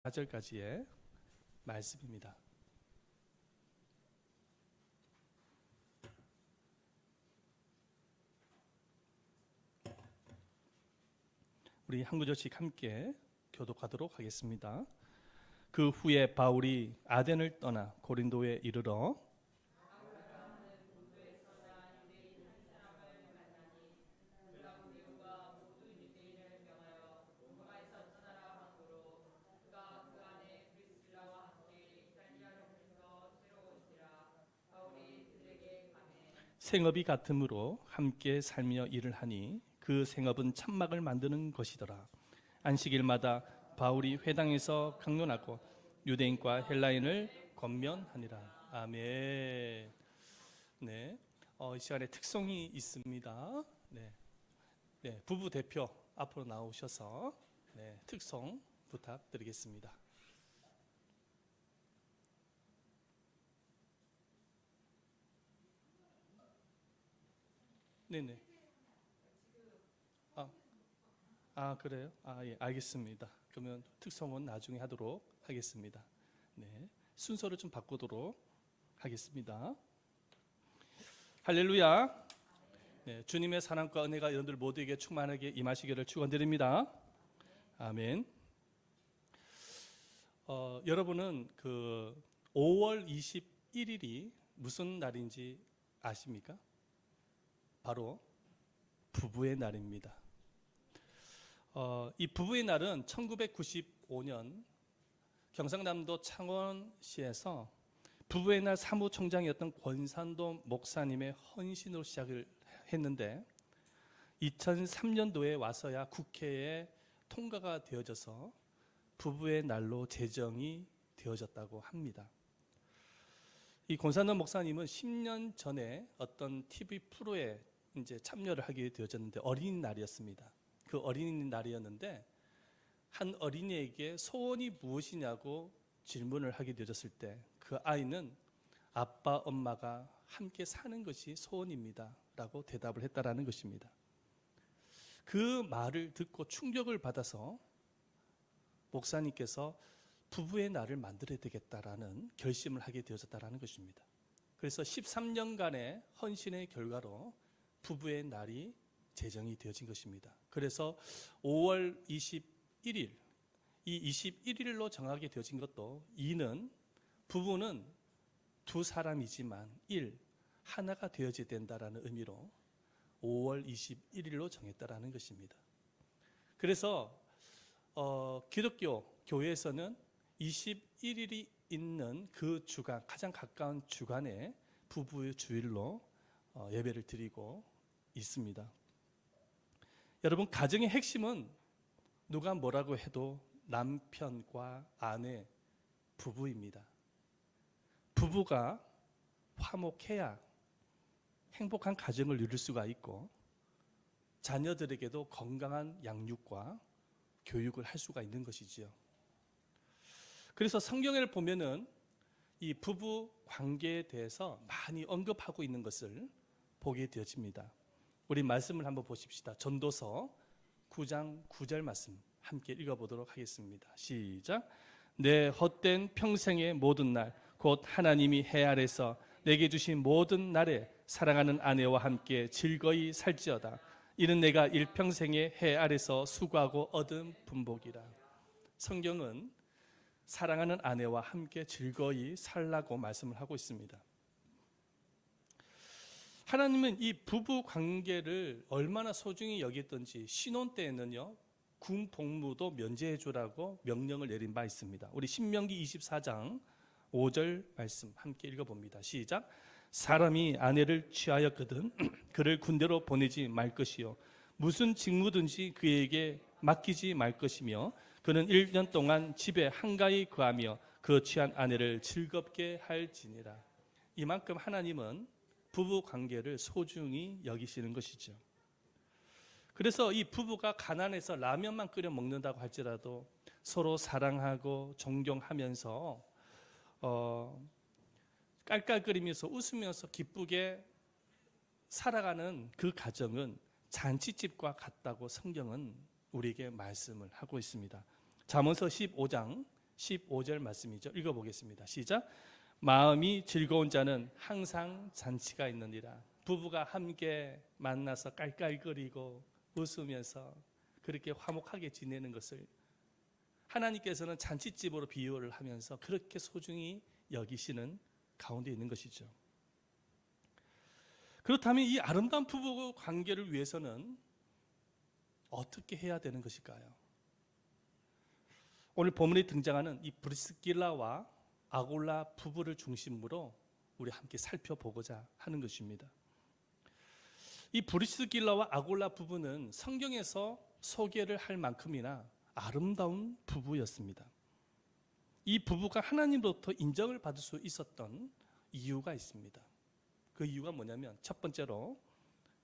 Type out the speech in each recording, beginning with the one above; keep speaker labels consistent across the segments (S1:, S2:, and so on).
S1: 4절까지의 말씀입니다. 우리 한 구절씩 함께 교독하도록 하겠습니다. 그 후에 바울이 아덴을 떠나 고린도에 이르러 생업이 같으므로 함께 살며 일을 하니 그 생업은 천막을 만드는 것이더라. 안식일마다 바울이 회당에서 강론하고 유대인과 헬라인을 권면하니라. 아멘. 네, 이 시간에 특송이 있습니다. 네, 부부 대표 앞으로 나오셔서 특송 부탁드리겠습니다. 네네. 그래요? 예, 알겠습니다. 그러면 특송은 나중에 하도록 하겠습니다. 네, 순서를 좀 바꾸도록 하겠습니다. 할렐루야. 네, 주님의 사랑과 은혜가 여러분들 모두에게 충만하게 임하시기를 축원드립니다. 아멘. 여러분은 그 5월 21일이 무슨 날인지 아십니까? 바로 부부의 날입니다. 이 부부의 날은 1995년 경상남도 창원시에서 부부의 날 사무총장이었던 권산도 목사님의 헌신으로 시작을 했는데 2003년도에 와서야 국회에 통과가 되어져서 부부의 날로 제정이 되어졌다고 합니다. 이 권산도 목사님은 10년 전에 어떤 TV 프로에 이제 참여를 하게 되어졌는데 어린이날이었습니다. 그 어린이날이었는데 한 어린이에게 소원이 무엇이냐고 질문을 하게 되어졌을 때 그 아이는 아빠 엄마가 함께 사는 것이 소원입니다 라고 대답을 했다라는 것입니다. 그 말을 듣고 충격을 받아서 목사님께서 부부의 날을 만들어야 되겠다라는 결심을 하게 되어졌다라는 것입니다. 그래서 13년간의 헌신의 결과로 부부의 날이 제정이 되어진 것입니다. 그래서 5월 21일, 이 21일로 정하게 되어진 것도 이는 부부는 두 사람이지만 하나가 되어져야 된다라는 의미로 5월 21일로 정했다라는 것입니다. 그래서 기독교 교회에서는 21일이 있는 그 주간, 가장 가까운 주간에 부부의 주일로 예배를 드리고 있습니다. 여러분, 가정의 핵심은 누가 뭐라고 해도 남편과 아내, 부부입니다. 부부가 화목해야 행복한 가정을 누릴 수가 있고 자녀들에게도 건강한 양육과 교육을 할 수가 있는 것이지요. 그래서 성경을 보면은 이 부부 관계에 대해서 많이 언급하고 있는 것을 보게 되어집니다. 우리 말씀을 한번 보십시다. 전도서 9장 9절 말씀 함께 읽어보도록 하겠습니다. 시작. 내 헛된 평생의 모든 날 곧 하나님이 해 아래서 내게 주신 모든 날에 사랑하는 아내와 함께 즐거이 살지어다. 이는 내가 일평생의 해 아래서 수고하고 얻은 분복이라. 성경은 사랑하는 아내와 함께 즐거이 살라고 말씀을 하고 있습니다. 하나님은 이 부부 관계를 얼마나 소중히 여겼던지 신혼 때에는요, 군 복무도 면제해 주라고 명령을 내린 바 있습니다. 우리 신명기 24장 5절 말씀 함께 읽어봅니다. 시작. 사람이 아내를 취하였거든 그를 군대로 보내지 말 것이요 무슨 직무든지 그에게 맡기지 말 것이며 그는 1년 동안 집에 한가히 거하며 그 취한 아내를 즐겁게 할지니라. 이만큼 하나님은 부부 관계를 소중히 여기시는 것이죠. 그래서 이 부부가 가난해서 라면만 끓여 먹는다고 할지라도 서로 사랑하고 존경하면서 깔깔거리면서 웃으면서 기쁘게 살아가는 그 가정은 잔치집과 같다고 성경은 우리에게 말씀을 하고 있습니다. 잠언서 15장 15절 말씀이죠. 읽어보겠습니다. 시작. 마음이 즐거운 자는 항상 잔치가 있느니라. 부부가 함께 만나서 깔깔거리고 웃으면서 그렇게 화목하게 지내는 것을 하나님께서는 잔치집으로 비유를 하면서 그렇게 소중히 여기시는 가운데 있는 것이죠. 그렇다면 이 아름다운 부부 관계를 위해서는 어떻게 해야 되는 것일까요? 오늘 본문에 등장하는 이 브리스길라와 아굴라 부부를 중심으로 우리 함께 살펴보고자 하는 것입니다. 이 브리스길라와 아굴라 부부는 성경에서 소개를 할 만큼이나 아름다운 부부였습니다. 이 부부가 하나님으로부터 인정을 받을 수 있었던 이유가 있습니다. 그 이유가 뭐냐면 첫 번째로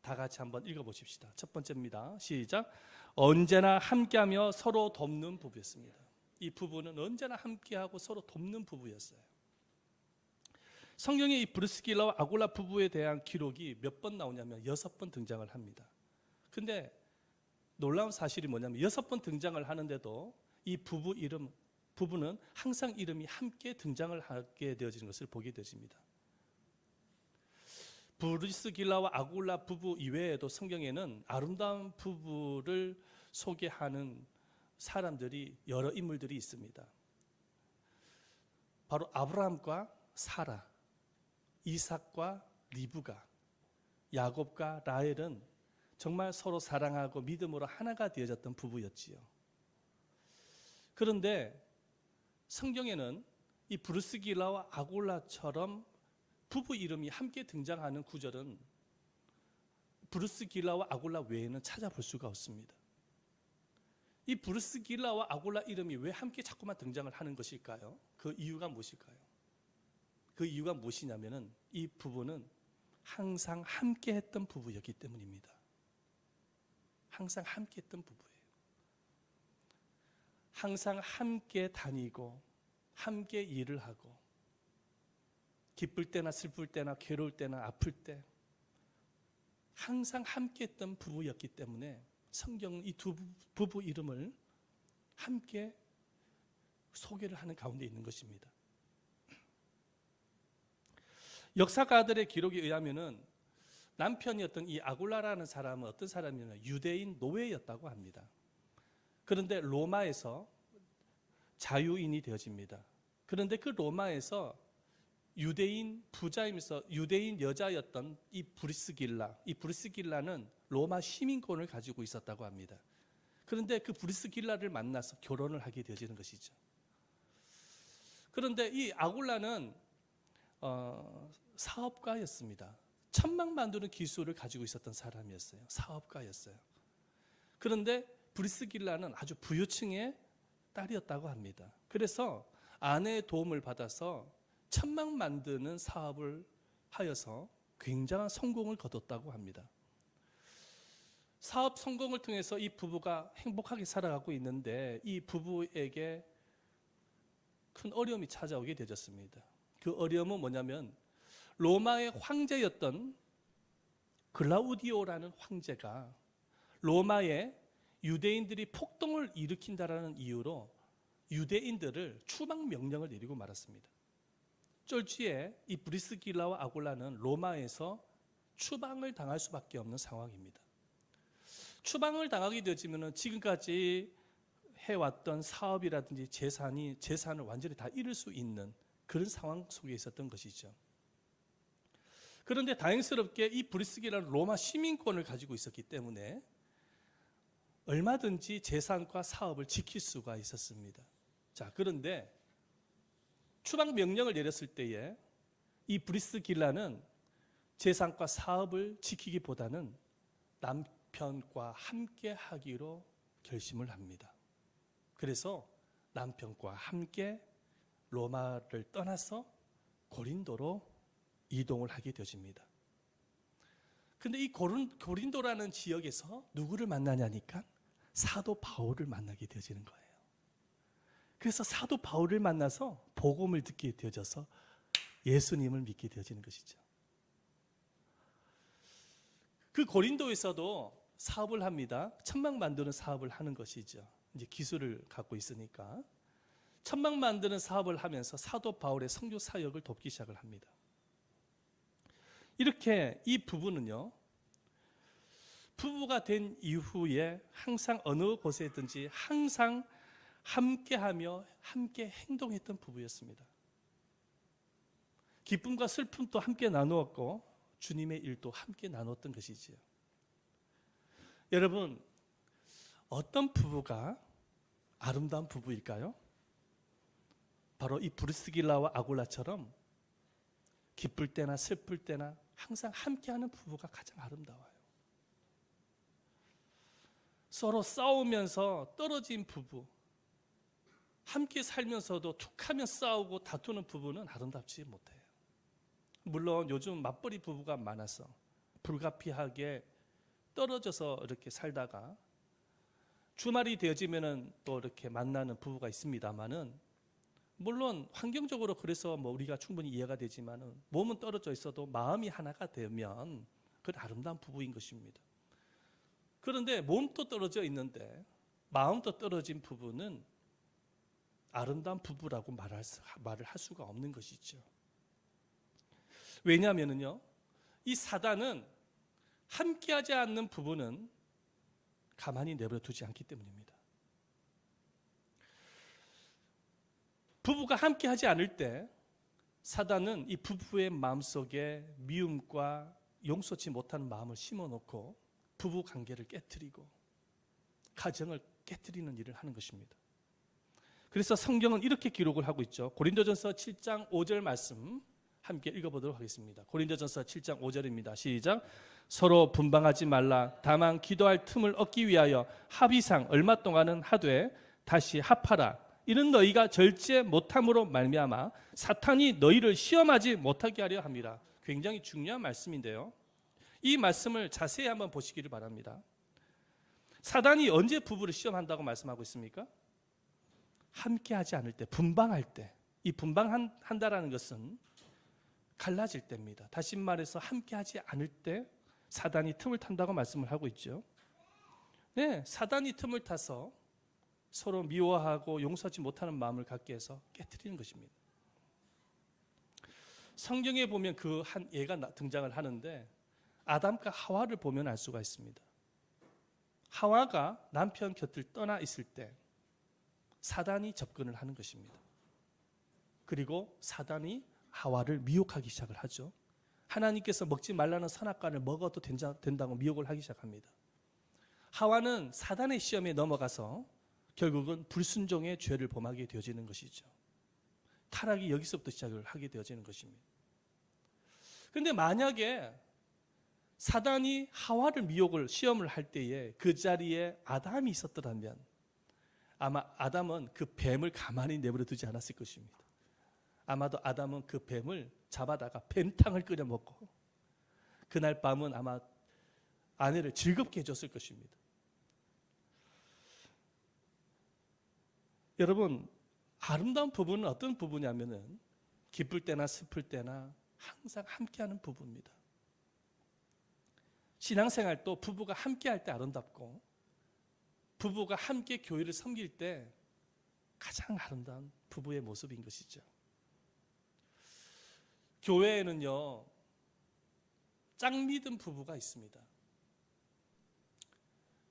S1: 다 같이 한번 읽어보십시다. 첫 번째입니다. 시작. 언제나 함께하며 서로 돕는 부부였습니다. 이 부부는 언제나 함께하고 서로 돕는 부부였어요. 성경에 이 브리스길라와 아굴라 부부에 대한 기록이 몇 번 나오냐면 6번 등장을 합니다. 근데 놀라운 사실이 뭐냐면 6번 등장을 하는데도 이 부부는 항상 이름이 함께 등장을 하게 되어지는 것을 보게 되십니다. 브리스길라와 아굴라 부부 이외에도 성경에는 아름다운 부부를 소개하는 사람들이 여러 인물들이 있습니다. 바로 아브라함과 사라, 이삭과 리브가, 야곱과 라헬은 정말 서로 사랑하고 믿음으로 하나가 되어졌던 부부였지요. 그런데 성경에는 이 브리스길라와 아굴라처럼 부부 이름이 함께 등장하는 구절은 브리스길라와 아굴라 외에는 찾아볼 수가 없습니다. 이 브리스길라와 아굴라 이름이 왜 함께 자꾸만 등장을 하는 것일까요? 그 이유가 무엇일까요? 그 이유가 무엇이냐면은 이 부부는 항상 함께 했던 부부였기 때문입니다. 항상 함께 했던 부부예요. 항상 함께 다니고 함께 일을 하고 기쁠 때나 슬플 때나 괴로울 때나 아플 때 항상 함께 했던 부부였기 때문에 성경은 이 두 부부 이름을 함께 소개를 하는 가운데 있는 것입니다. 역사가들의 기록에 의하면은 남편이었던 이 아굴라라는 사람은 어떤 사람이냐면 유대인 노예였다고 합니다. 그런데 로마에서 자유인이 되어집니다. 그런데 그 로마에서 유대인 부자이면서 유대인 여자였던 이 브리스길라는 로마 시민권을 가지고 있었다고 합니다. 그런데 그 브리스길라를 만나서 결혼을 하게 되어지는 것이죠. 그런데 이 아굴라는 사업가였습니다. 천막 만드는 기술을 가지고 있었던 사람이었어요. 사업가였어요. 그런데 브리스길라는 아주 부유층의 딸이었다고 합니다. 그래서 아내의 도움을 받아서 천막 만드는 사업을 하여서 굉장한 성공을 거뒀다고 합니다. 사업 성공을 통해서 이 부부가 행복하게 살아가고 있는데 이 부부에게 큰 어려움이 찾아오게 되었습니다. 그 어려움은 뭐냐면 로마의 황제였던 글라우디오라는 황제가 로마에 유대인들이 폭동을 일으킨다라는 이유로 유대인들을 추방 명령을 내리고 말았습니다. 쫄지에 이 브리스길라와 아굴라는 로마에서 추방을 당할 수밖에 없는 상황입니다. 추방을 당하게 되어지면 지금까지 해왔던 사업이라든지 재산을 완전히 다 잃을 수 있는 그런 상황 속에 있었던 것이죠. 그런데 다행스럽게 이 브리스길라는 로마 시민권을 가지고 있었기 때문에 얼마든지 재산과 사업을 지킬 수가 있었습니다. 자, 그런데 추방 명령을 내렸을 때에 이 브리스길라는 재산과 사업을 지키기보다는 남편과 함께 하기로 결심을 합니다. 그래서 남편과 함께 로마를 떠나서 고린도로 이동을 하게 되어집니다. 근데 이 고린도라는 지역에서 누구를 만나냐니까 사도 바울을 만나게 되어지는 거예요. 그래서 사도 바울을 만나서 복음을 듣게 되어져서 예수님을 믿게 되어지는 것이죠. 그 고린도에서도 사업을 합니다. 천막 만드는 사업을 하는 것이죠. 이제 기술을 갖고 있으니까. 천막 만드는 사업을 하면서 사도 바울의 선교 사역을 돕기 시작을 합니다. 이렇게 이 부부는요, 부부가 된 이후에 항상 어느 곳에든지 항상 함께하며 함께 행동했던 부부였습니다. 기쁨과 슬픔도 함께 나누었고 주님의 일도 함께 나눴던 것이지요. 여러분, 어떤 부부가 아름다운 부부일까요? 바로 이 브리스길라와 아굴라처럼 기쁠 때나 슬플 때나 항상 함께하는 부부가 가장 아름다워요. 서로 싸우면서 떨어진 부부, 함께 살면서도 툭하면 싸우고 다투는 부부는 아름답지 못해요. 물론 요즘 맞벌이 부부가 많아서 불가피하게 떨어져서 이렇게 살다가 주말이 되어지면은 또 이렇게 만나는 부부가 있습니다만은, 물론 환경적으로 그래서 우리가 충분히 이해가 되지만은 몸은 떨어져 있어도 마음이 하나가 되면 그건 아름다운 부부인 것입니다. 그런데 몸도 떨어져 있는데 마음도 떨어진 부부는 아름다운 부부라고 말을 할 수가 없는 것이죠. 왜냐하면요, 이 사단은 함께하지 않는 부부는 가만히 내버려 두지 않기 때문입니다. 부부가 함께하지 않을 때 사단은 이 부부의 마음속에 미움과 용서치 못하는 마음을 심어놓고 부부 관계를 깨트리고 가정을 깨트리는 일을 하는 것입니다. 그래서 성경은 이렇게 기록을 하고 있죠. 고린도전서 7장 5절 말씀 함께 읽어보도록 하겠습니다. 고린도전서 7장 5절입니다. 시작. 서로 분방하지 말라. 다만 기도할 틈을 얻기 위하여 합의상 얼마 동안은 하되 다시 합하라. 이는 너희가 절제 못함으로 말미암아 사탄이 너희를 시험하지 못하게 하려 함이라. 굉장히 중요한 말씀인데요, 이 말씀을 자세히 한번 보시기를 바랍니다. 사단이 언제 부부를 시험한다고 말씀하고 있습니까? 함께하지 않을 때, 분방할 때. 이 분방한다라는 것은 갈라질 때입니다. 다시 말해서 함께하지 않을 때 사단이 틈을 탄다고 말씀을 하고 있죠. 네, 사단이 틈을 타서 서로 미워하고 용서하지 못하는 마음을 갖게 해서 깨트리는 것입니다. 성경에 보면 그 한 예가 등장을 하는데, 아담과 하와를 보면 알 수가 있습니다. 하와가 남편 곁을 떠나 있을 때 사단이 접근을 하는 것입니다. 그리고 사단이 하와를 미혹하기 시작을 하죠. 하나님께서 먹지 말라는 선악과를 먹어도 된다고 미혹을 하기 시작합니다. 하와는 사단의 시험에 넘어가서 결국은 불순종의 죄를 범하게 되어지는 것이죠. 타락이 여기서부터 시작을 하게 되어지는 것입니다. 그런데 만약에 사단이 하와를 미혹을 시험을 할 때에 그 자리에 아담이 있었더라면 아마 아담은 그 뱀을 가만히 내버려 두지 않았을 것입니다. 아마도 아담은 그 뱀을 잡아다가 뱀탕을 끓여 먹고 그날 밤은 아마 아내를 즐겁게 해줬을 것입니다. 여러분, 아름다운 부부는 어떤 부부냐면은 기쁠 때나 슬플 때나 항상 함께하는 부부입니다. 신앙생활도 부부가 함께할 때 아름답고 부부가 함께 교회를 섬길 때 가장 아름다운 부부의 모습인 것이죠. 교회에는요, 짝믿음 부부가 있습니다.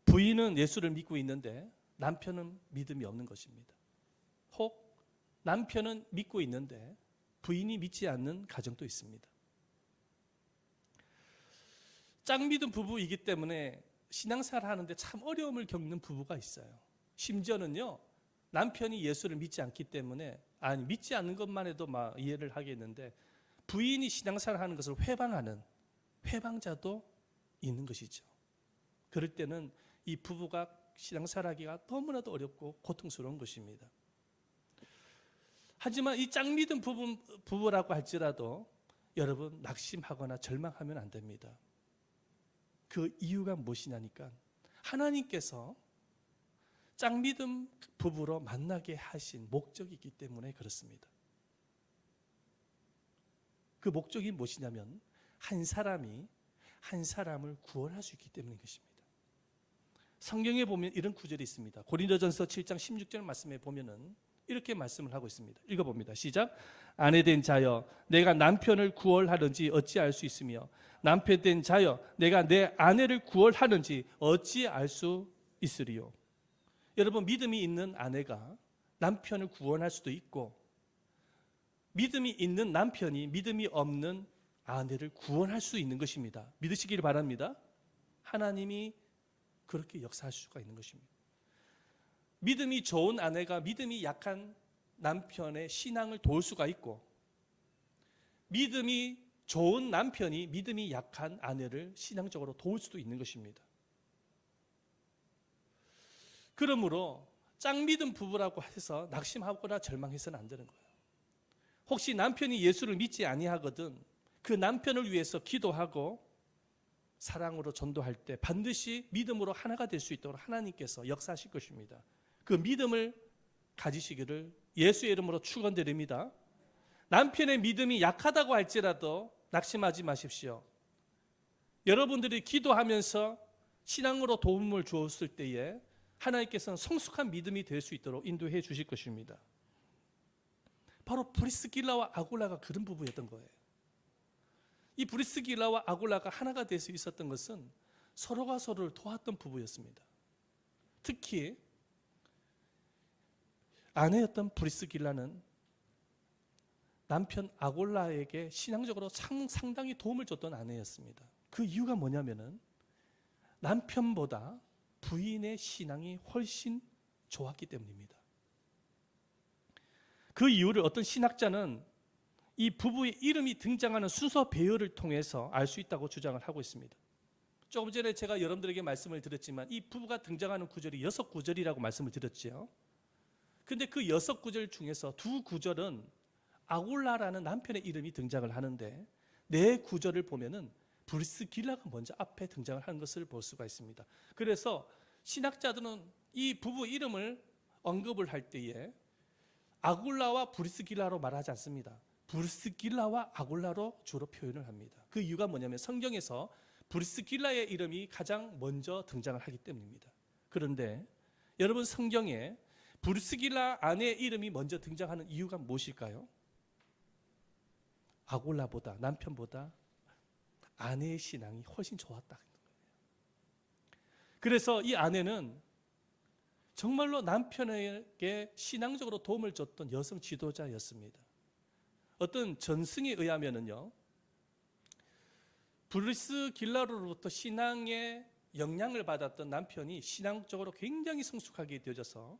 S1: 부인은 예수를 믿고 있는데 남편은 믿음이 없는 것입니다. 혹 남편은 믿고 있는데 부인이 믿지 않는 가정도 있습니다. 짝믿음 부부이기 때문에 신앙생활을 하는데 참 어려움을 겪는 부부가 있어요. 심지어는요, 남편이 예수를 믿지 않기 때문에, 믿지 않는 것만 해도 막 이해를 하겠는데 부인이 신앙생활을 하는 것을 회방하는 회방자도 있는 것이죠. 그럴 때는 이 부부가 신앙생활하기가 너무나도 어렵고 고통스러운 것입니다. 하지만 이 짝믿음 부부라고 할지라도 여러분, 낙심하거나 절망하면 안 됩니다. 그 이유가 무엇이냐니까, 하나님께서 짝믿음 부부로 만나게 하신 목적이 있기 때문에 그렇습니다. 그 목적이 무엇이냐면 한 사람이 한 사람을 구원할 수 있기 때문인 것입니다. 성경에 보면 이런 구절이 있습니다. 고린도전서 7장 16절 말씀에 보면은 이렇게 말씀을 하고 있습니다. 읽어봅니다. 시작. 아내된 자여 내가 남편을 구원하는지 어찌 알 수 있으며 남편된 자여 내가 내 아내를 구원하는지 어찌 알 수 있으리요. 여러분, 믿음이 있는 아내가 남편을 구원할 수도 있고 믿음이 있는 남편이 믿음이 없는 아내를 구원할 수 있는 것입니다. 믿으시길 바랍니다. 하나님이 그렇게 역사할 수가 있는 것입니다. 믿음이 좋은 아내가 믿음이 약한 남편의 신앙을 도울 수가 있고 믿음이 좋은 남편이 믿음이 약한 아내를 신앙적으로 도울 수도 있는 것입니다. 그러므로 짱 믿음 부부라고 해서 낙심하거나 절망해서는 안 되는 거예요. 혹시 남편이 예수를 믿지 아니하거든 그 남편을 위해서 기도하고 사랑으로 전도할 때 반드시 믿음으로 하나가 될 수 있도록 하나님께서 역사하실 것입니다. 그 믿음을 가지시기를 예수의 이름으로 축원드립니다. 남편의 믿음이 약하다고 할지라도 낙심하지 마십시오. 여러분들이 기도하면서 신앙으로 도움을 주었을 때에 하나님께서는 성숙한 믿음이 될 수 있도록 인도해 주실 것입니다. 바로 브리스길라와 아굴라가 그런 부부였던 거예요. 이 브리스길라와 아굴라가 하나가 될 수 있었던 것은 서로가 서로를 도왔던 부부였습니다. 특히 아내였던 브리스길라는 남편 아굴라에게 신앙적으로 상당히 도움을 줬던 아내였습니다. 그 이유가 뭐냐면은 남편보다 부인의 신앙이 훨씬 좋았기 때문입니다. 그 이유를 어떤 신학자는 이 부부의 이름이 등장하는 순서 배열을 통해서 알 수 있다고 주장을 하고 있습니다. 조금 전에 제가 여러분들에게 말씀을 드렸지만 이 부부가 등장하는 구절이 6구절이라고 말씀을 드렸죠. 근데 그 6구절 중에서 2구절은 아굴라라는 남편의 이름이 등장을 하는데 4구절을 보면은 브리스길라가 먼저 앞에 등장을 하는 것을 볼 수가 있습니다. 그래서 신학자들은 이 부부 이름을 언급을 할 때에 아굴라와 브리스길라로 말하지 않습니다. 브리스길라와 아굴라로 주로 표현을 합니다. 그 이유가 뭐냐면 성경에서 브리스길라의 이름이 가장 먼저 등장을 하기 때문입니다. 그런데 여러분, 성경에 브리스길라 아내의 이름이 먼저 등장하는 이유가 무엇일까요? 아굴라보다, 남편보다 아내의 신앙이 훨씬 좋았다. 그래서 이 아내는 정말로 남편에게 신앙적으로 도움을 줬던 여성 지도자였습니다. 어떤 전승에 의하면은요, 브리스길라로부터 신앙의 영향을 받았던 남편이 신앙적으로 굉장히 성숙하게 되어져서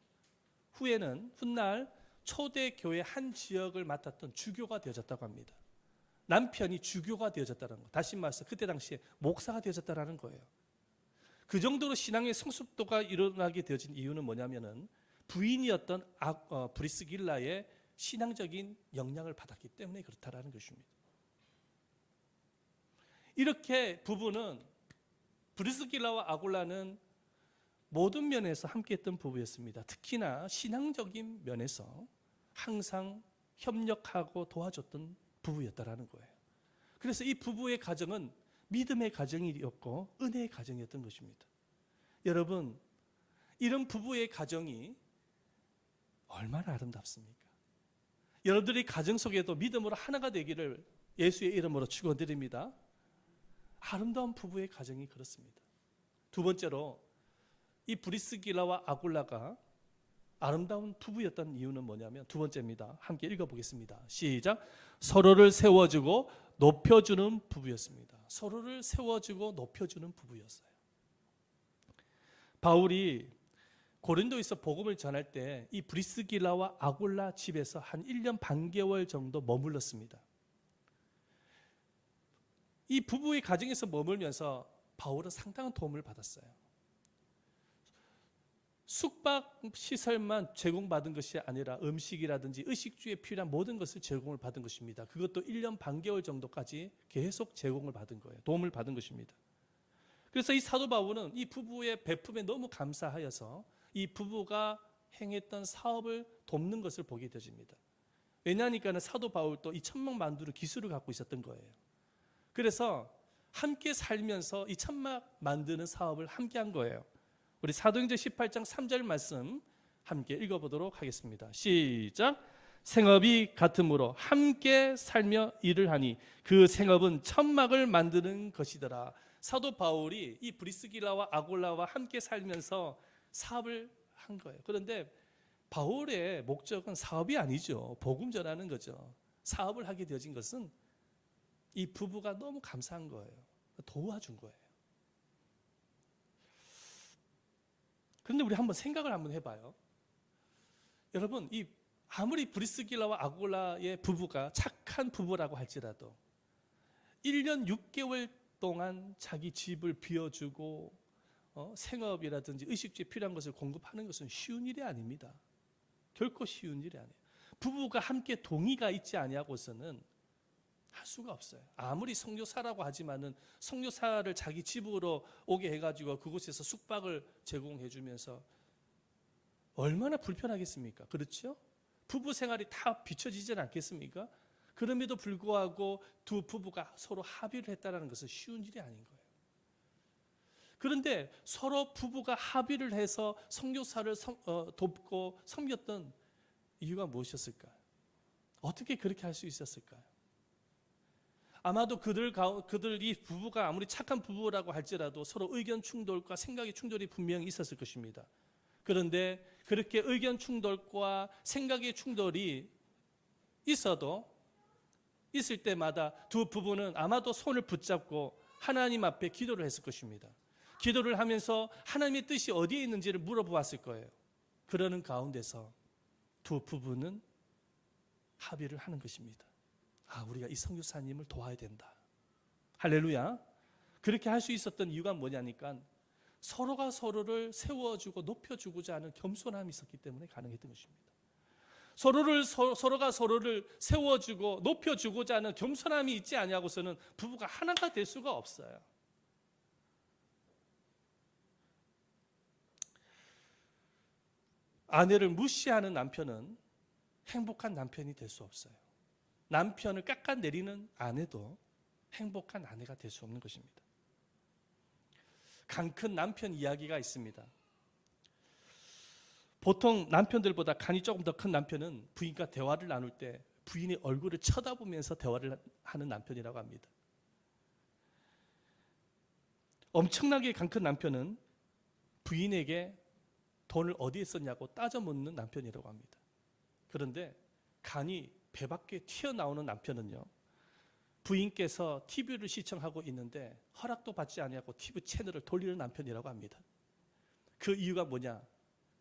S1: 후에는 훗날 초대교회 한 지역을 맡았던 주교가 되어졌다고 합니다. 남편이 주교가 되어졌다는 거. 다시 말해서 그때 당시에 목사가 되어졌다는 거예요. 그 정도로 신앙의 성숙도가 일어나게 되어진 이유는 뭐냐면은 부인이었던 브리스길라의 신앙적인 영향을 받았기 때문에 그렇다라는 것입니다. 이렇게 부부는 브리스길라와 아굴라는 모든 면에서 함께했던 부부였습니다. 특히나 신앙적인 면에서 항상 협력하고 도와줬던 부부였다라는 거예요. 그래서 이 부부의 가정은 믿음의 가정이었고 은혜의 가정이었던 것입니다. 여러분, 이런 부부의 가정이 얼마나 아름답습니까? 여러분들의 가정 속에도 믿음으로 하나가 되기를 예수의 이름으로 축원드립니다. 아름다운 부부의 가정이 그렇습니다. 두 번째로 이 브리스길라와 아굴라가 아름다운 부부였던 이유는 뭐냐면 두 번째입니다. 함께 읽어보겠습니다. 시작. 서로를 세워주고 높여주는 부부였습니다. 서로를 세워주고 높여주는 부부였어요. 바울이 고린도에서 복음을 전할 때 이 브리스길라와 아굴라 집에서 한 1년 반 개월 정도 머물렀습니다. 이 부부의 가정에서 머물면서 바울은 상당한 도움을 받았어요. 숙박 시설만 제공받은 것이 아니라 음식이라든지 의식주에 필요한 모든 것을 제공을 받은 것입니다. 그것도 1년 반 개월 정도까지 계속 제공을 받은 거예요. 도움을 받은 것입니다. 그래서 이 사도 바울은 이 부부의 베품에 너무 감사하여서 이 부부가 행했던 사업을 돕는 것을 보게 되집니다. 왜냐하니까 사도 바울도 이 천막 만드는 기술을 갖고 있었던 거예요. 그래서 함께 살면서 이 천막 만드는 사업을 함께 한 거예요. 우리 사도행전 18장 3절 말씀 함께 읽어보도록 하겠습니다. 시작. 생업이 같으므로 함께 살며 일을 하니 그 생업은 천막을 만드는 것이더라. 사도 바울이 이 브리스길라와 아굴라와 함께 살면서 사업을 한 거예요. 그런데 바울의 목적은 사업이 아니죠. 복음 전하는 거죠. 사업을 하게 되어진 것은 이 부부가 너무 감사한 거예요. 도와준 거예요. 그런데 우리 한번 생각을 한번 해봐요. 여러분, 이 아무리 브리스길라와 아굴라의 부부가 착한 부부라고 할지라도 1년 6개월 동안 자기 집을 비워주고 생업이라든지 의식주에 필요한 것을 공급하는 것은 쉬운 일이 아닙니다. 결코 쉬운 일이 아니에요. 부부가 함께 동의가 있지 아니하고서는 할 수가 없어요. 아무리 선교사라고 하지만은 선교사를 자기 집으로 오게 해가지고 그곳에서 숙박을 제공해 주면서 얼마나 불편하겠습니까? 그렇죠? 부부 생활이 다 비춰지지 않겠습니까? 그럼에도 불구하고 두 부부가 서로 합의를 했다는 것은 쉬운 일이 아닌 거예요. 그런데 서로 부부가 합의를 해서 선교사를 돕고 섬겼던 이유가 무엇이었을까요? 어떻게 그렇게 할 수 있었을까요? 아마도 그들 이 부부가 아무리 착한 부부라고 할지라도 서로 의견 충돌과 생각의 충돌이 분명히 있었을 것입니다. 그런데 그렇게 의견 충돌과 생각의 충돌이 있을 때마다 두 부부는 아마도 손을 붙잡고 하나님 앞에 기도를 했을 것입니다. 기도를 하면서 하나님의 뜻이 어디에 있는지를 물어보았을 거예요. 그러는 가운데서 두 부부는 합의를 하는 것입니다. 우리가 이 선교사님을 도와야 된다. 할렐루야. 그렇게 할 수 있었던 이유가 뭐냐니까 서로가 서로를 세워주고 높여주고자 하는 겸손함이 있었기 때문에 가능했던 것입니다. 서로가 서로를 세워주고 높여주고자 하는 겸손함이 있지 아니하고서는 부부가 하나가 될 수가 없어요. 아내를 무시하는 남편은 행복한 남편이 될 수 없어요. 남편을 깎아내리는 아내도 행복한 아내가 될 수 없는 것입니다. 간 큰 남편 이야기가 있습니다. 보통 남편들보다 간이 조금 더 큰 남편은 부인과 대화를 나눌 때 부인의 얼굴을 쳐다보면서 대화를 하는 남편이라고 합니다. 엄청나게 간 큰 남편은 부인에게 돈을 어디에 썼냐고 따져 묻는 남편이라고 합니다. 그런데 간이 배 밖에 튀어나오는 남편은요, 부인께서 TV를 시청하고 있는데 허락도 받지 아니하고 TV 채널을 돌리는 남편이라고 합니다. 그 이유가 뭐냐?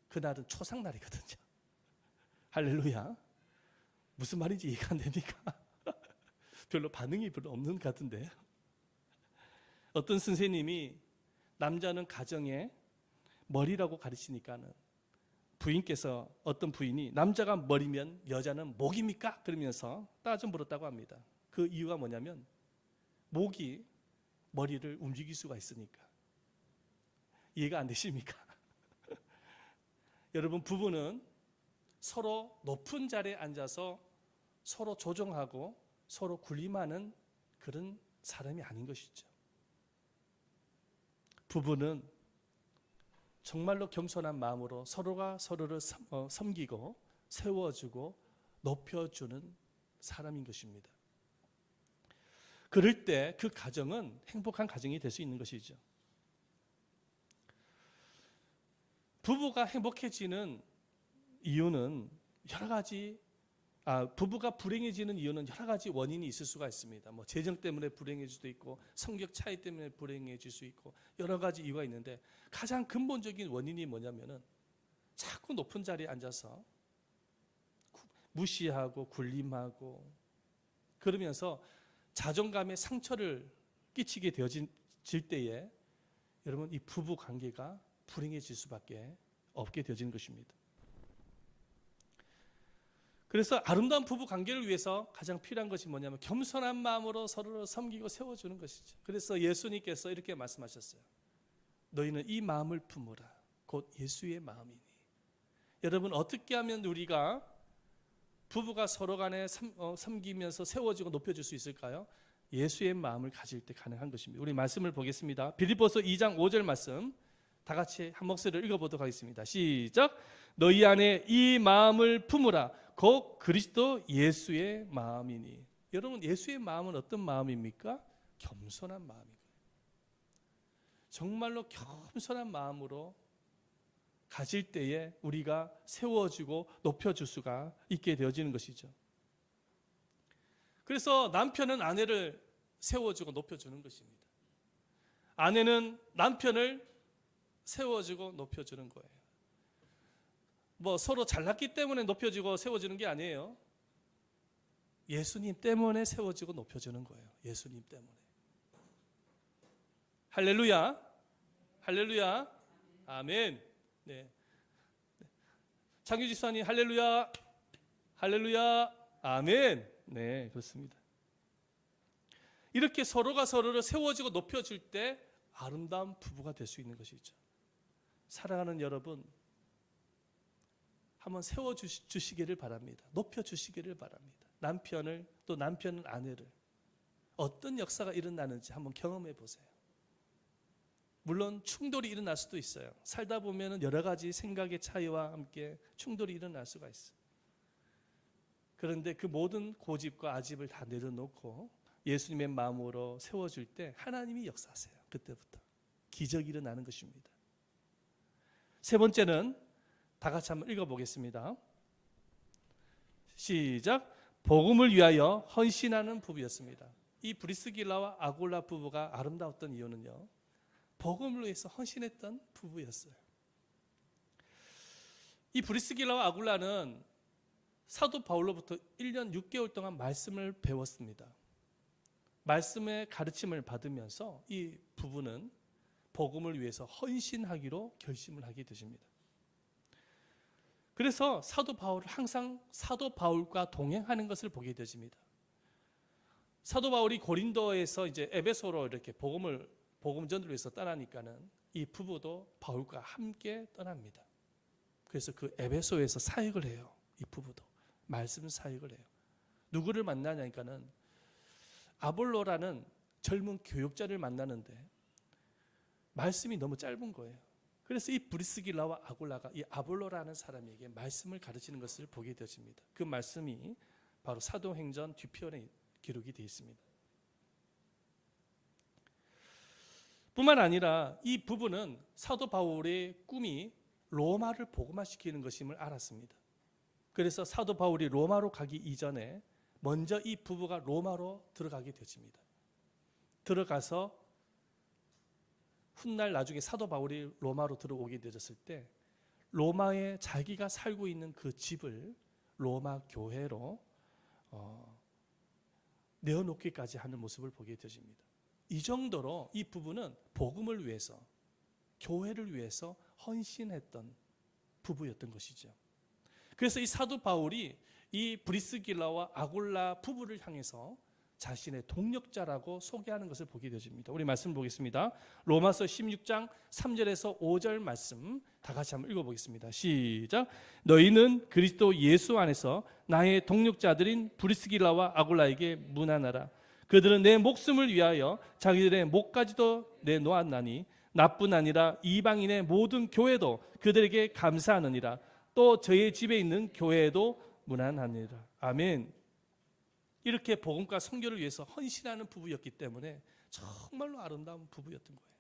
S1: 그날은 초상날이거든요. 할렐루야. 무슨 말인지 이해가 안 됩니까? 별로 반응이 별로 없는 것 같은데. 어떤 선생님이 남자는 가정의 머리라고 가르치니까는 부인께서 어떤 부인이 남자가 머리면 여자는 목입니까? 그러면서 따져 물었다고 합니다. 그 이유가 뭐냐면 목이 머리를 움직일 수가 있으니까. 이해가 안 되십니까? 여러분, 부부는 서로 높은 자리에 앉아서 서로 조정하고 서로 군림하는 그런 사람이 아닌 것이죠. 부부는 정말로 겸손한 마음으로 서로가 서로를 섬기고 세워주고 높여주는 사람인 것입니다. 그럴 때 그 가정은 행복한 가정이 될 수 있는 것이죠. 부부가 행복해지는 이유는 여러 가지, 부부가 불행해지는 이유는 여러 가지 원인이 있을 수가 있습니다. 재정 때문에 불행해질 수도 있고, 성격 차이 때문에 불행해질 수 있고, 여러 가지 이유가 있는데 가장 근본적인 원인이 뭐냐면은 자꾸 높은 자리에 앉아서 무시하고 군림하고 그러면서 자존감에 상처를 끼치게 되어질 때에 여러분, 이 부부 관계가 불행해질 수밖에 없게 되어지는 것입니다. 그래서 아름다운 부부 관계를 위해서 가장 필요한 것이 뭐냐면 겸손한 마음으로 서로를 섬기고 세워주는 것이죠. 그래서 예수님께서 이렇게 말씀하셨어요. 너희는 이 마음을 품으라. 곧 예수의 마음이니. 여러분, 어떻게 하면 우리가 부부가 서로 간에 섬기면서 세워지고 높여줄 수 있을까요? 예수의 마음을 가질 때 가능한 것입니다. 우리 말씀을 보겠습니다. 빌립보서 2장 5절 말씀 다 같이 한 목소리를 읽어보도록 하겠습니다. 시작. 너희 안에 이 마음을 품으라. 곧 그리스도 예수의 마음이니. 여러분, 예수의 마음은 어떤 마음입니까? 겸손한 마음이에요. 정말로 겸손한 마음으로 가질 때에 우리가 세워주고 높여줄 수가 있게 되어지는 것이죠. 그래서 남편은 아내를 세워주고 높여주는 것입니다. 아내는 남편을 세워주고 높여주는 거예요. 뭐 서로 잘났기 때문에 높여주고 세워주는 게 아니에요. 예수님 때문에 세워주고 높여주는 거예요. 예수님 때문에. 할렐루야. 할렐루야. 아멘. 네. 장유지 수사님 할렐루야. 할렐루야. 아멘. 네, 그렇습니다. 이렇게 서로가 서로를 세워주고 높여줄 때 아름다운 부부가 될 수 있는 것이죠. 사랑하는 여러분, 한번 세워주시기를 바랍니다. 높여주시기를 바랍니다. 남편을, 또 남편은 아내를. 어떤 역사가 일어나는지 한번 경험해 보세요. 물론 충돌이 일어날 수도 있어요. 살다 보면 여러 가지 생각의 차이와 함께 충돌이 일어날 수가 있어요. 그런데 그 모든 고집과 아집을 다 내려놓고 예수님의 마음으로 세워줄 때 하나님이 역사하세요. 그때부터 기적이 일어나는 것입니다. 세 번째는 다 같이 한번 읽어보겠습니다. 시작. 복음을 위하여 헌신하는 부부였습니다. 이 브리스길라와 아굴라 부부가 아름다웠던 이유는요, 복음을 위해서 헌신했던 부부였어요. 이 브리스길라와 아굴라는 사도 바울로부터 1년 6개월 동안 말씀을 배웠습니다. 말씀의 가르침을 받으면서 이 부부는 복음을 위해서 헌신하기로 결심을 하게 되십니다. 그래서 사도 바울을 항상 사도 바울과 동행하는 것을 보게 되십니다. 사도 바울이 고린도에서 이제 에베소로 이렇게 복음 전도를 위해서 떠나니까는 이 부부도 바울과 함께 떠납니다. 그래서 그 에베소에서 사역을 해요. 이 부부도 말씀 사역을 해요. 누구를 만나냐니까는 아볼로라는 젊은 교육자를 만나는데 말씀이 너무 짧은 거예요. 그래서 이 브리스길라와 아굴라가 이 아볼로라는 사람에게 말씀을 가르치는 것을 보게 되어집니다. 그 말씀이 바로 사도행전 뒤편에 기록이 되어 있습니다. 뿐만 아니라 이 부부는 사도 바울의 꿈이 로마를 복음화시키는 것임을 알았습니다. 그래서 사도 바울이 로마로 가기 이전에 먼저 이 부부가 로마로 들어가게 되어집니다. 들어가서 훗날 나중에 사도 바울이 로마로 들어오게 되었을 때 로마에 자기가 살고 있는 그 집을 로마 교회로 내어놓기까지 하는 모습을 보게 되어집니다. 이 정도로 이 부부는 복음을 위해서, 교회를 위해서 헌신했던 부부였던 것이죠. 그래서 이 사도 바울이 이 브리스길라와 아굴라 부부를 향해서 자신의 동력자라고 소개하는 것을 보게 되어집니다. 우리 말씀 보겠습니다. 로마서 16장 3절에서 5절 말씀 다 같이 한번 읽어보겠습니다. 시작. 너희는 그리스도 예수 안에서 나의 동력자들인 브리스길라와 아굴라에게 문안하라. 그들은 내 목숨을 위하여 자기들의 목까지도 내놓았나니 나뿐 아니라 이방인의 모든 교회도 그들에게 감사하느니라. 또 저희 집에 있는 교회에도 문안하느니라. 아멘. 이렇게 복음과 선교를 위해서 헌신하는 부부였기 때문에 정말로 아름다운 부부였던 거예요.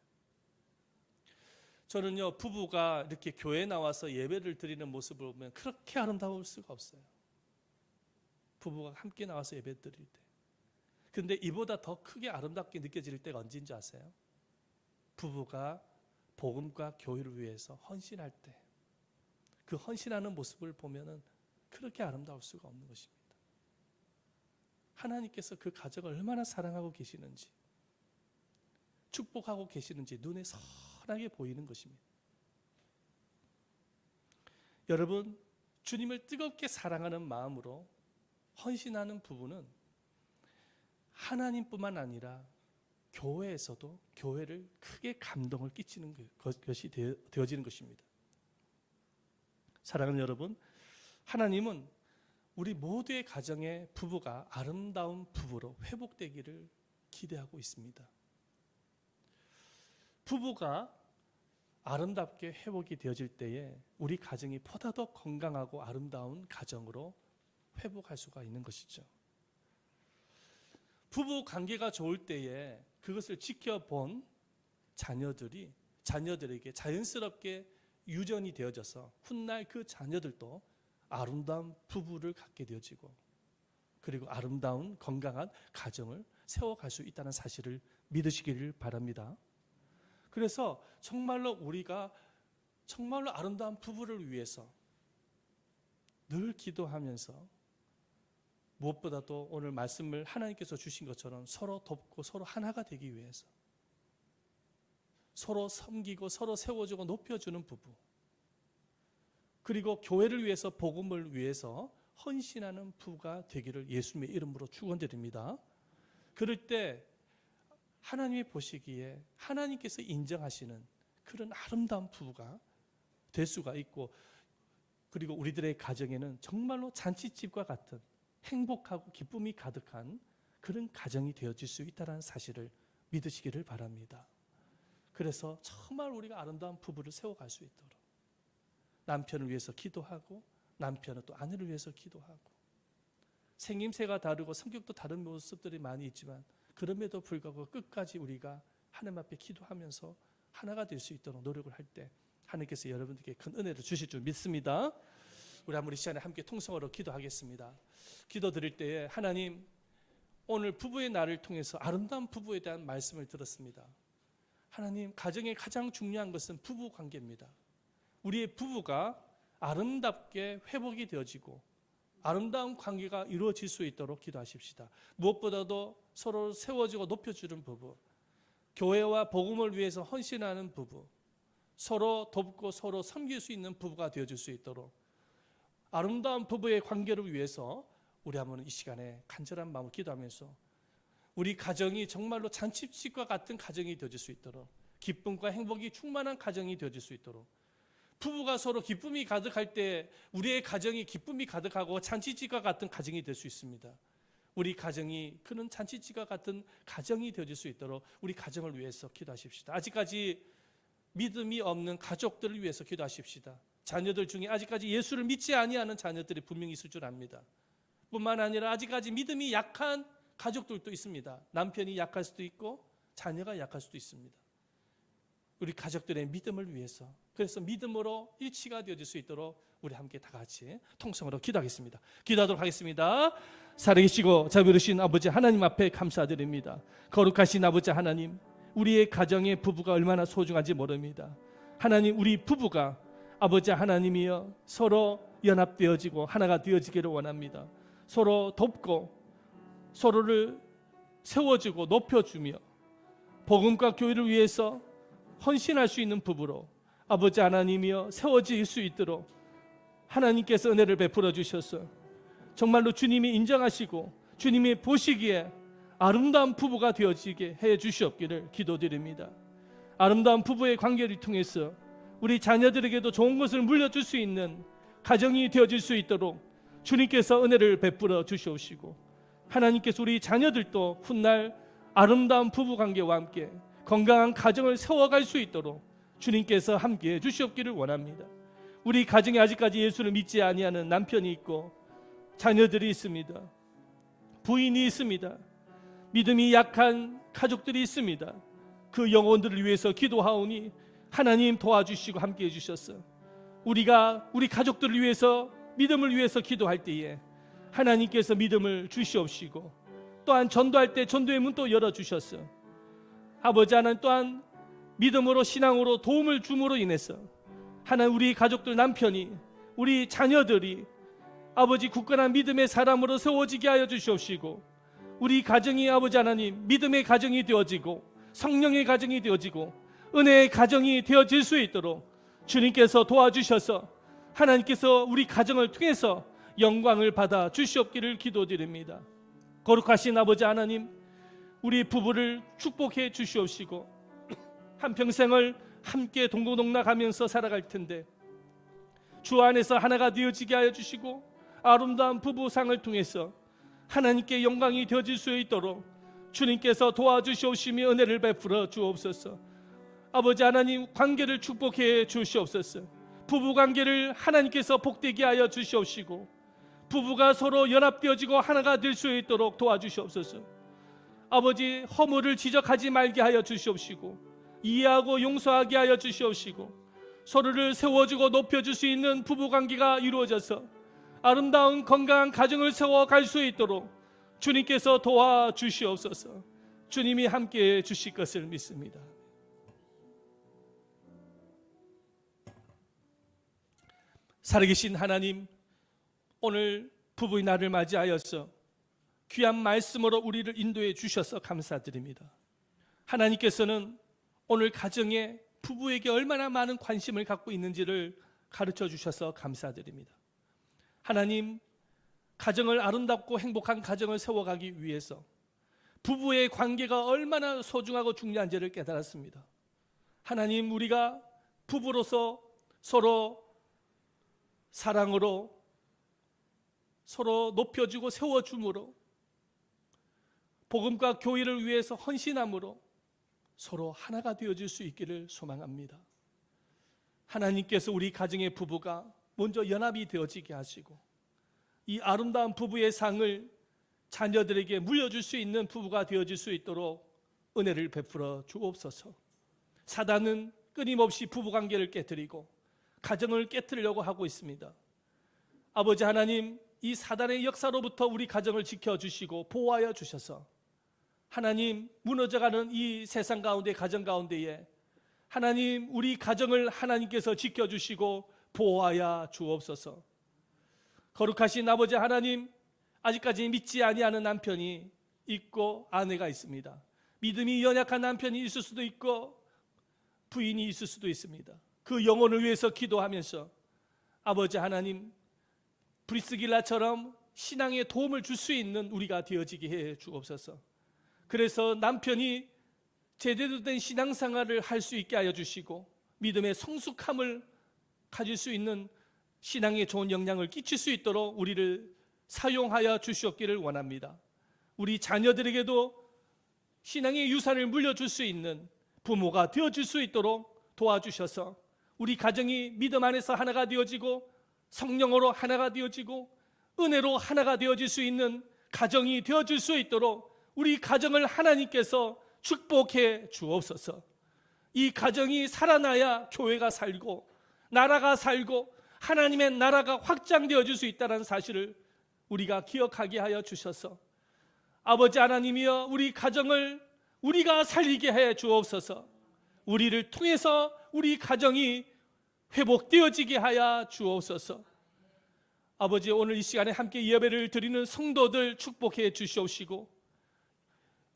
S1: 저는요, 부부가 이렇게 교회에 나와서 예배를 드리는 모습을 보면 그렇게 아름다울 수가 없어요. 부부가 함께 나와서 예배 드릴 때. 근데 이보다 더 크게 아름답게 느껴질 때가 언제인지 아세요? 부부가 복음과 교회를 위해서 헌신할 때, 그 헌신하는 모습을 보면은 그렇게 아름다울 수가 없는 것입니다. 하나님께서 그 가정을 얼마나 사랑하고 계시는지, 축복하고 계시는지 눈에 선하게 보이는 것입니다. 여러분, 주님을 뜨겁게 사랑하는 마음으로 헌신하는 부부는 하나님뿐만 아니라 교회에서도 교회를 크게 감동을 끼치는 것이 되어지는 것입니다. 사랑하는 여러분, 하나님은 우리 모두의 가정의 부부가 아름다운 부부로 회복되기를 기대하고 있습니다. 부부가 아름답게 회복이 되어질 때에 우리 가정이 보다 더 건강하고 아름다운 가정으로 회복할 수가 있는 것이죠. 부부 관계가 좋을 때에 그것을 지켜본 자녀들에게 자연스럽게 유전이 되어져서 훗날 그 자녀들도 아름다운 부부를 갖게 되어지고, 그리고 아름다운 건강한 가정을 세워갈 수 있다는 사실을 믿으시기를 바랍니다. 그래서 정말로 우리가 정말로 아름다운 부부를 위해서 늘 기도하면서, 무엇보다도 오늘 말씀을 하나님께서 주신 것처럼 서로 돕고 서로 하나가 되기 위해서, 서로 섬기고 서로 세워주고 높여주는 부부, 그리고 교회를 위해서 복음을 위해서 헌신하는 부부가 되기를 예수님의 이름으로 축원드립니다. 그럴 때 하나님이 보시기에 하나님께서 인정하시는 그런 아름다운 부부가 될 수가 있고, 그리고 우리들의 가정에는 정말로 잔치집과 같은 행복하고 기쁨이 가득한 그런 가정이 되어질 수 있다는 사실을 믿으시기를 바랍니다. 그래서 정말 우리가 아름다운 부부를 세워갈 수 있도록 남편을 위해서 기도하고, 남편은 또 아내를 위해서 기도하고, 생김새가 다르고 성격도 다른 모습들이 많이 있지만 그럼에도 불구하고 끝까지 우리가 하나님 앞에 기도하면서 하나가 될 수 있도록 노력을 할 때 하나님께서 여러분들께 큰 은혜를 주실 줄 믿습니다. 우리 한번 이 시간에 함께 통성으로 기도하겠습니다. 기도 드릴 때에 하나님, 오늘 부부의 날을 통해서 아름다운 부부에 대한 말씀을 들었습니다. 하나님, 가정의 가장 중요한 것은 부부 관계입니다. 우리의 부부가 아름답게 회복이 되어지고 아름다운 관계가 이루어질 수 있도록 기도하십시다. 무엇보다도 서로 세워주고 높여주는 부부, 교회와 복음을 위해서 헌신하는 부부, 서로 돕고 서로 섬길 수 있는 부부가 되어줄 수 있도록 아름다운 부부의 관계를 위해서 우리 한번 이 시간에 간절한 마음으로 기도하면서 우리 가정이 정말로 잔치집과 같은 가정이 되어질 수 있도록, 기쁨과 행복이 충만한 가정이 되어질 수 있도록, 부부가 서로 기쁨이 가득할 때 우리의 가정이 기쁨이 가득하고 잔치집과 같은 가정이 될 수 있습니다. 우리 가정이 그런 잔치집과 같은 가정이 되어질 수 있도록 우리 가정을 위해서 기도하십시다. 아직까지 믿음이 없는 가족들을 위해서 기도하십시다. 자녀들 중에 아직까지 예수를 믿지 아니하는 자녀들이 분명히 있을 줄 압니다. 뿐만 아니라 아직까지 믿음이 약한 가족들도 있습니다. 남편이 약할 수도 있고 자녀가 약할 수도 있습니다. 우리 가족들의 믿음을 위해서, 그래서 믿음으로 일치가 되어질 수 있도록 우리 함께 다 같이 통성으로 기도하겠습니다. 기도하도록 하겠습니다. 살아계시고 자비로우신 아버지 하나님 앞에 감사드립니다. 거룩하신 아버지 하나님, 우리의 가정의 부부가 얼마나 소중한지 모릅니다. 하나님, 우리 부부가 아버지 하나님이여 서로 연합되어지고 하나가 되어지기를 원합니다. 서로 돕고 서로를 세워주고 높여주며 복음과 교회를 위해서 헌신할 수 있는 부부로 아버지 하나님이여 세워질 수 있도록 하나님께서 은혜를 베풀어 주셔서 정말로 주님이 인정하시고 주님이 보시기에 아름다운 부부가 되어지게 해 주시옵기를 기도드립니다. 아름다운 부부의 관계를 통해서 우리 자녀들에게도 좋은 것을 물려줄 수 있는 가정이 되어질 수 있도록 주님께서 은혜를 베풀어 주시옵시고, 하나님께서 우리 자녀들도 훗날 아름다운 부부 관계와 함께 건강한 가정을 세워갈 수 있도록 주님께서 함께해 주시옵기를 원합니다. 우리 가정에 아직까지 예수를 믿지 아니하는 남편이 있고 자녀들이 있습니다. 부인이 있습니다. 믿음이 약한 가족들이 있습니다. 그 영혼들을 위해서 기도하오니 하나님 도와주시고 함께해 주셨어. 우리가 우리 가족들을 위해서 믿음을 위해서 기도할 때에 하나님께서 믿음을 주시옵시고, 또한 전도할 때 전도의 문도 열어주셨어. 아버지 하나님, 또한 믿음으로 신앙으로 도움을 줌으로 인해서 하나님, 우리 가족들, 남편이, 우리 자녀들이 아버지 굳건한 믿음의 사람으로 세워지게 하여 주시옵시고, 우리 가정이 아버지 하나님 믿음의 가정이 되어지고 성령의 가정이 되어지고 은혜의 가정이 되어질 수 있도록 주님께서 도와주셔서 하나님께서 우리 가정을 통해서 영광을 받아 주시옵기를 기도드립니다. 거룩하신 아버지 하나님, 우리 부부를 축복해 주시옵시고 한평생을 함께 동고동락하면서 살아갈 텐데 주 안에서 하나가 되어지게 하여 주시고 아름다운 부부상을 통해서 하나님께 영광이 되어질 수 있도록 주님께서 도와주시옵시며 은혜를 베풀어 주옵소서. 아버지 하나님, 관계를 축복해 주시옵소서. 부부 관계를 하나님께서 복되게 하여 주시옵시고 부부가 서로 연합되어지고 하나가 될 수 있도록 도와주시옵소서. 아버지, 허물을 지적하지 말게 하여 주시옵시고 이해하고 용서하게 하여 주시옵시고 서로를 세워주고 높여줄 수 있는 부부관계가 이루어져서 아름다운 건강한 가정을 세워갈 수 있도록 주님께서 도와주시옵소서. 주님이 함께해 주실 것을 믿습니다. 살아계신 하나님, 오늘 부부의 날을 맞이하여서 귀한 말씀으로 우리를 인도해 주셔서 감사드립니다. 하나님께서는 오늘 가정에 부부에게 얼마나 많은 관심을 갖고 있는지를 가르쳐 주셔서 감사드립니다. 하나님, 가정을 아름답고 행복한 가정을 세워가기 위해서 부부의 관계가 얼마나 소중하고 중요한지를 깨달았습니다. 하나님, 우리가 부부로서 서로 사랑으로 서로 높여주고 세워줌으로 복음과 교회를 위해서 헌신함으로 서로 하나가 되어질 수 있기를 소망합니다. 하나님께서 우리 가정의 부부가 먼저 연합이 되어지게 하시고 이 아름다운 부부의 상을 자녀들에게 물려줄 수 있는 부부가 되어질 수 있도록 은혜를 베풀어 주옵소서. 사단은 끊임없이 부부관계를 깨뜨리고 가정을 깨뜨리려고 하고 있습니다. 아버지 하나님, 이 사단의 역사로부터 우리 가정을 지켜주시고 보호하여 주셔서 하나님, 무너져가는 이 세상 가운데, 가정 가운데에 하나님, 우리 가정을 하나님께서 지켜주시고 보호하여 주옵소서. 거룩하신 아버지 하나님, 아직까지 믿지 아니하는 남편이 있고 아내가 있습니다. 믿음이 연약한 남편이 있을 수도 있고 부인이 있을 수도 있습니다. 그 영혼을 위해서 기도하면서 아버지 하나님, 브리스길라처럼 신앙에 도움을 줄 수 있는 우리가 되어지게 해 주옵소서. 그래서 남편이 제대로 된 신앙생활을 할 수 있게 하여 주시고 믿음의 성숙함을 가질 수 있는 신앙에 좋은 영향을 끼칠 수 있도록 우리를 사용하여 주시옵기를 원합니다. 우리 자녀들에게도 신앙의 유산을 물려줄 수 있는 부모가 되어줄 수 있도록 도와주셔서 우리 가정이 믿음 안에서 하나가 되어지고 성령으로 하나가 되어지고 은혜로 하나가 되어질 수 있는 가정이 되어질 수 있도록 우리 가정을 하나님께서 축복해 주옵소서. 이 가정이 살아나야 교회가 살고 나라가 살고 하나님의 나라가 확장되어질 수 있다는 사실을 우리가 기억하게 하여 주셔서 아버지 하나님이여, 우리 가정을 우리가 살리게 해 주옵소서. 우리를 통해서 우리 가정이 회복되어지게 하여 주옵소서. 아버지, 오늘 이 시간에 함께 예배를 드리는 성도들 축복해 주시옵시고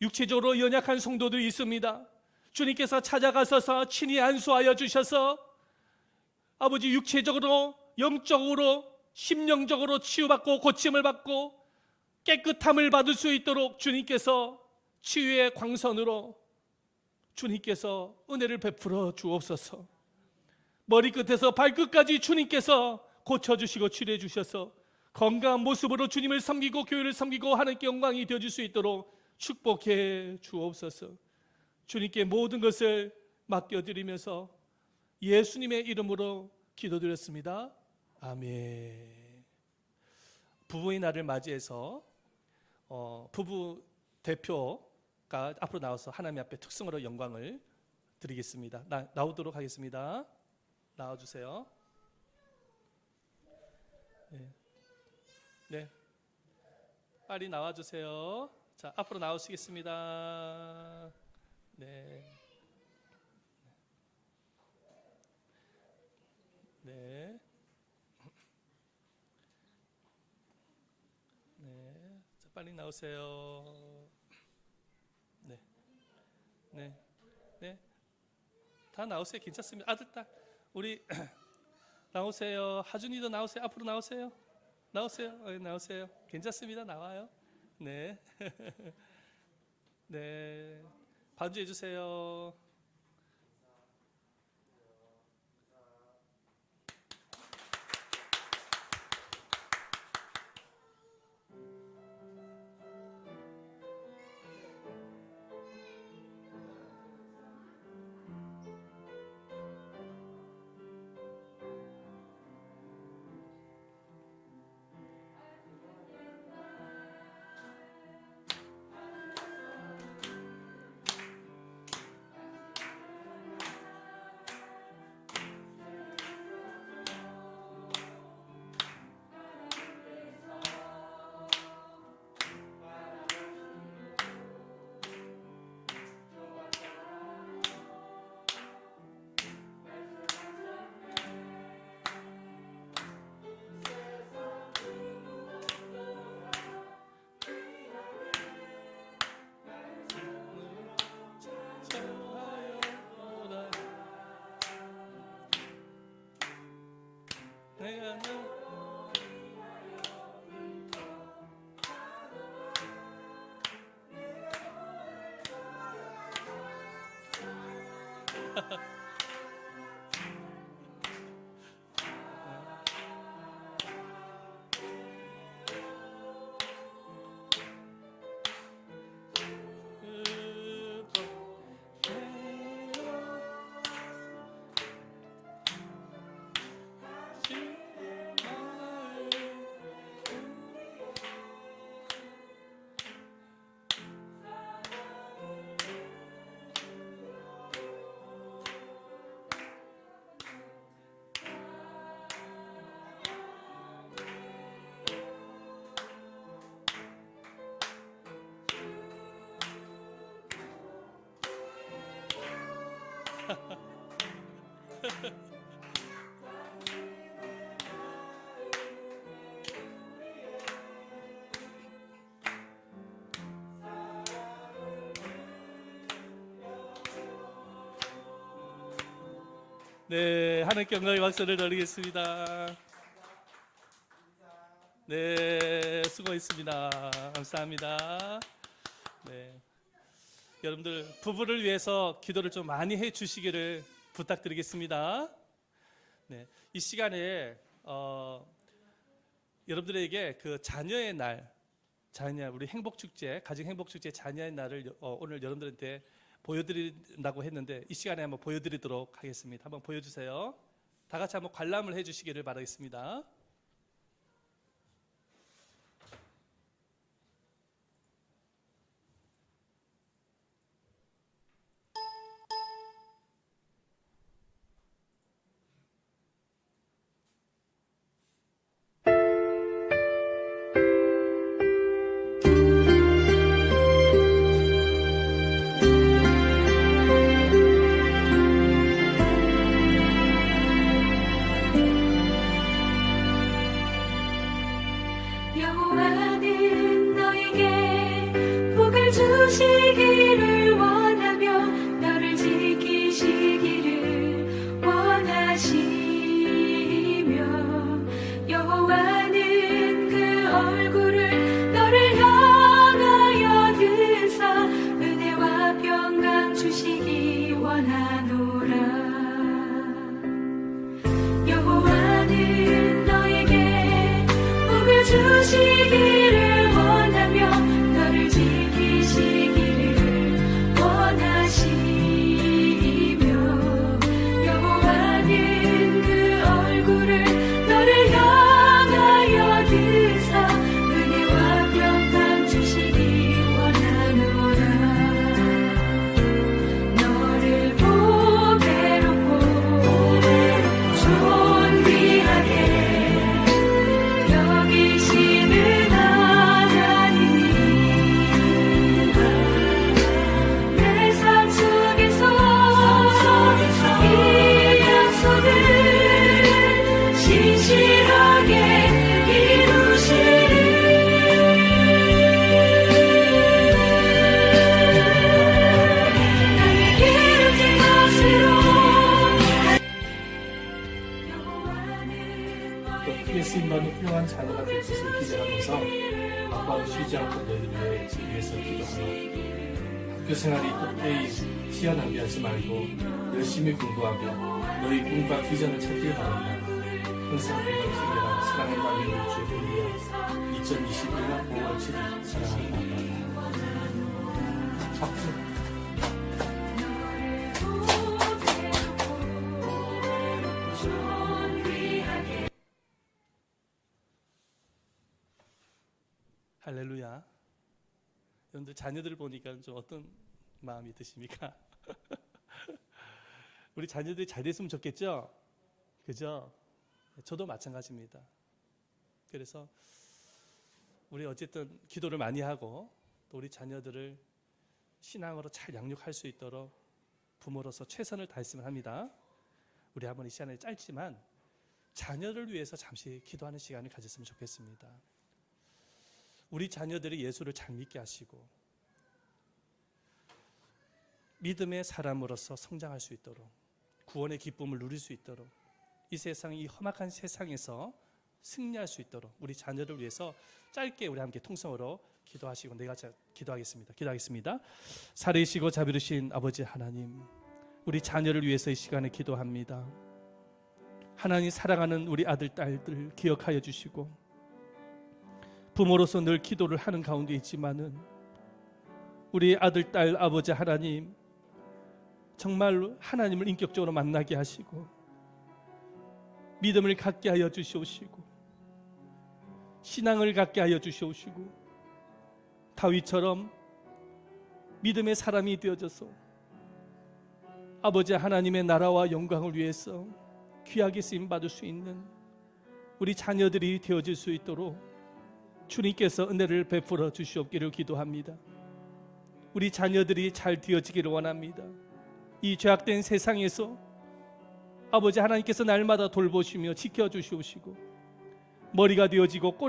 S1: 육체적으로 연약한 성도들이 있습니다. 주님께서 찾아가셔서 친히 안수하여 주셔서 아버지, 육체적으로 영적으로 심령적으로 치유받고 고침을 받고 깨끗함을 받을 수 있도록 주님께서 치유의 광선으로 주님께서 은혜를 베풀어 주옵소서. 머리끝에서 발끝까지 주님께서 고쳐주시고 치료해 주셔서 건강한 모습으로 주님을 섬기고 교회를 섬기고 하나님께 영광이 되어질 수 있도록 축복해 주옵소서. 주님께 모든 것을 맡겨드리면서 예수님의 이름으로 기도드렸습니다. 아멘. 부부의 날을 맞이해서 부부 대표가 앞으로 나와서 하나님 앞에 특성으로 영광을 드리겠습니다. 나오도록 하겠습니다. 나와주세요. 네. 빨리 나와주세요. 자, 앞으로 나오시겠습니다. 네. 네. 네. 자, 빨리 나오세요. 네. 네. 네. 다 나오세요. 괜찮습니다. 아들, 딸. 우리 나오세요. 하준이도 나오세요. 앞으로 나오세요. 나오세요. 나오세요. 괜찮습니다. 나와요. 네. 네. 반주해 주세요. 네, 하나님께 영광의 박수를 드리겠습니다. 네, 수고했습니다. 감사합니다. 네, 여러분들 부부를 위해서 기도를 좀 많이 해주시기를 부탁드리겠습니다. 네, 이 시간에 여러분들에게 그 자녀의 날, 우리 행복축제, 가정 행복축제 자녀의 날을 오늘 여러분들한테 보여드린다고 했는데 이 시간에 한번 보여드리도록 하겠습니다. 한번 보여주세요. 다 같이 한번 관람을 해주시기를 바라겠습니다.
S2: 여호와는 너에게 복을 주시기를 원하며 너를 지키시기를 원하시며 여호와는 그 얼굴을 너를 향하여 드사 은혜와 평강 주시기 원하노라. 여호와는 너에게 복을 주시기를 원하며 너를 지키시기를 원하시며 여호와는 그 얼굴을 너를 향하여 드사 은혜와 평강 주시기 원하노라. 너를 보배롭고 존귀하게 여기시는 하나님이 내 삶 속에서 이 약속을 신실하게 이루시리. 나의 기름진 것으로 여호와는
S1: 또 크게 쓰임받는 훌륭한 자녀가 될 것을 기대하면서 아빠는 쉬지 않고 너희를 위해서 기도하며 학교 생활이 때때이 시간낭비하지 말고 열심히 공부하며 너희 꿈과 비전을 찾길 바란다. 항상 건강생활과 사랑의 관계를 주기위해 2021년 5월 7일 사랑하는 아빠다. 박수. 할렐루야. 여러분들 자녀들 보니까 좀 어떤 마음이 드십니까? 우리 자녀들이 잘 됐으면 좋겠죠? 그죠? 저도 마찬가지입니다. 그래서 우리 어쨌든 기도를 많이 하고 또 우리 자녀들을 신앙으로 잘 양육할 수 있도록 부모로서 최선을 다했으면 합니다. 우리 한번 이 시간에 짧지만 자녀를 위해서 잠시 기도하는 시간을 가졌으면 좋겠습니다. 우리 자녀들이 예수를 잘 믿게 하시고 믿음의 사람으로서 성장할 수 있도록 구원의 기쁨을 누릴 수 있도록 이 세상, 이 험악한 세상에서 승리할 수 있도록 우리 자녀를 위해서 짧게 우리 함께 통성으로 기도하시고 내가 기도하겠습니다. 살아계시고 자비로우신 아버지 하나님, 우리 자녀를 위해서 이 시간에 기도합니다. 하나님 사랑하는 우리 아들, 딸들 기억하여 주시고, 부모로서 늘 기도를 하는 가운데 있지만은 우리 아들, 딸, 아버지 하나님 정말 하나님을 인격적으로 만나게 하시고 믿음을 갖게 하여 주시옵시고 신앙을 갖게 하여 주시옵시고 다윗처럼 믿음의 사람이 되어져서 아버지 하나님의 나라와 영광을 위해서 귀하게 쓰임받을 수 있는 우리 자녀들이 되어질 수 있도록 주님께서 은혜를 베풀어 주시옵기를 기도합니다. 우리 자녀들이 잘 되어지기를 원합니다. 이 죄악된 세상에서 아버지 하나님께서 날마다 돌보시며 지켜주시옵시고 머리가 되어지고